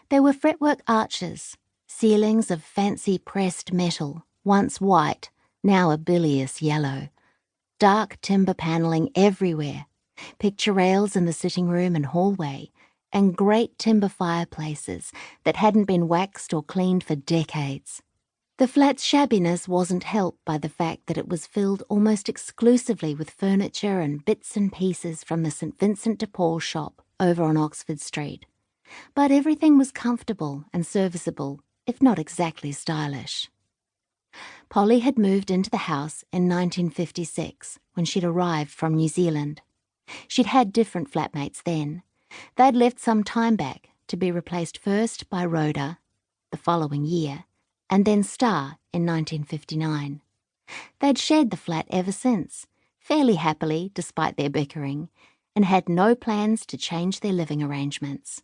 There were fretwork arches, ceilings of fancy pressed metal, once white, now a bilious yellow, dark timber panelling everywhere, picture rails in the sitting room and hallway, and great timber fireplaces that hadn't been waxed or cleaned for decades. The flat's shabbiness wasn't helped by the fact that it was filled almost exclusively with furniture and bits and pieces from the St. Vincent de Paul shop over on Oxford Street. But everything was comfortable and serviceable, if not exactly stylish. Polly had moved into the house in 1956 when she'd arrived from New Zealand. She'd had different flatmates then. They'd left some time back to be replaced first by Rhoda the following year, and then Star in 1959. They'd shared the flat ever since, fairly happily despite their bickering, and had no plans to change their living arrangements.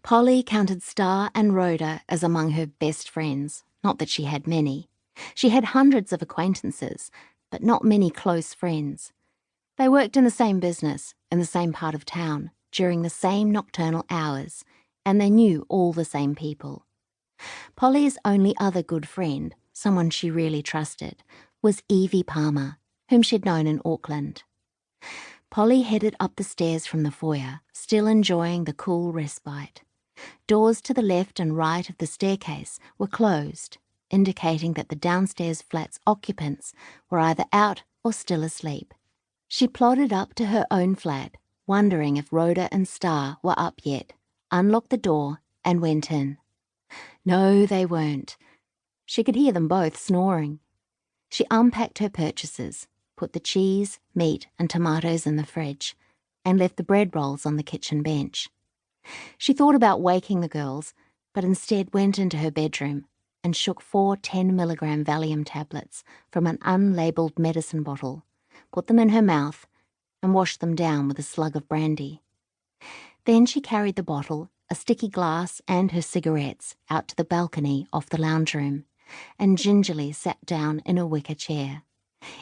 Polly counted Star and Rhoda as among her best friends, not that she had many. She had hundreds of acquaintances, but not many close friends. They worked in the same business, in the same part of town, during the same nocturnal hours, and they knew all the same people. Polly's only other good friend, someone she really trusted, was Evie Palmer, whom she'd known in Auckland. Polly headed up the stairs from the foyer, still enjoying the cool respite. Doors to the left and right of the staircase were closed, indicating that the downstairs flat's occupants were either out or still asleep. She plodded up to her own flat, wondering if Rhoda and Star were up yet, unlocked the door and went in. No, they weren't. She could hear them both snoring. She unpacked her purchases, put the cheese, meat and tomatoes in the fridge, and left the bread rolls on the kitchen bench. She thought about waking the girls, but instead went into her bedroom and shook 4 10-milligram Valium tablets from an unlabelled medicine bottle, put them in her mouth, and washed them down with a slug of brandy. Then she carried the bottle, a sticky glass and her cigarettes out to the balcony off the lounge room, and gingerly sat down in a wicker chair.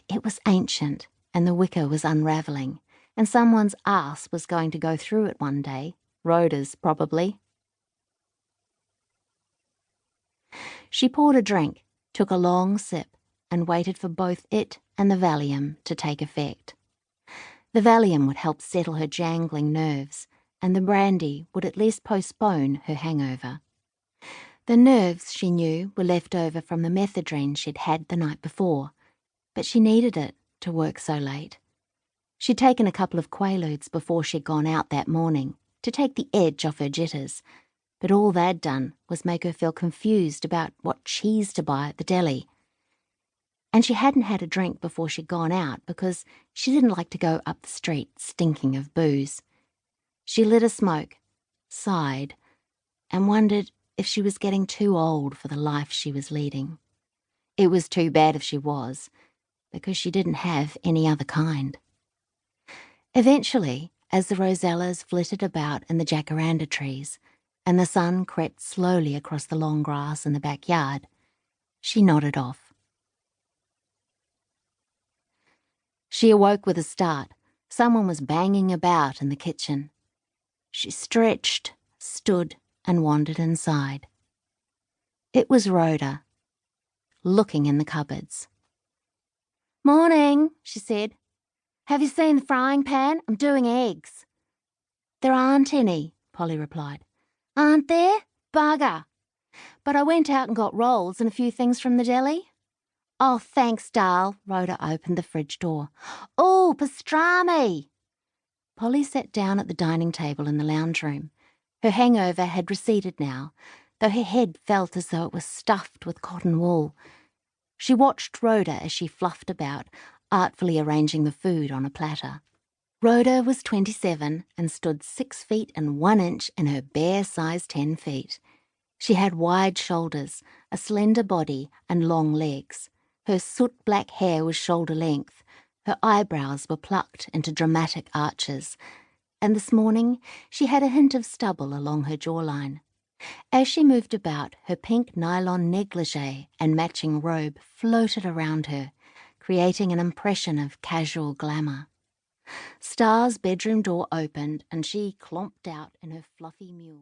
It was ancient, and the wicker was unravelling, and someone's arse was going to go through it one day, Rhoda's probably. She poured a drink, took a long sip, and waited for both it and the Valium to take effect. The Valium would help settle her jangling nerves, and the brandy would at least postpone her hangover. The nerves, she knew, were left over from the methadone she'd had the night before, but she needed it to work so late. She'd taken a couple of Quaaludes before she'd gone out that morning to take the edge off her jitters, but all they'd done was make her feel confused about what cheese to buy at the deli. And she hadn't had a drink before she'd gone out because she didn't like to go up the street stinking of booze. She lit a smoke, sighed, and wondered if she was getting too old for the life she was leading. It was too bad if she was, because she didn't have any other kind. Eventually, as the rosellas flitted about in the jacaranda trees, and the sun crept slowly across the long grass in the backyard, she nodded off. She awoke with a start. Someone was banging about in the kitchen. She stretched, stood, and wandered inside. It was Rhoda, looking in the cupboards. "Morning," she said. "Have you seen the frying pan? I'm doing eggs." "There aren't any," Polly replied. "Aren't there? Bugger. But I went out and got rolls and a few things from the deli." "Oh, thanks, Darl." Rhoda opened the fridge door. "Oh, pastrami." Polly sat down at the dining table in the lounge room. Her hangover had receded now, though her head felt as though it was stuffed with cotton wool. She watched Rhoda as she fluffed about, artfully arranging the food on a platter. Rhoda was 27 and stood 6 feet and 1 inch in her bare size 10 feet. She had wide shoulders, a slender body, and long legs. Her soot-black hair was shoulder length. Her eyebrows were plucked into dramatic arches, and this morning she had a hint of stubble along her jawline. As she moved about, her pink nylon negligee and matching robe floated around her, creating an impression of casual glamour. Star's bedroom door opened and she clomped out in her fluffy mule.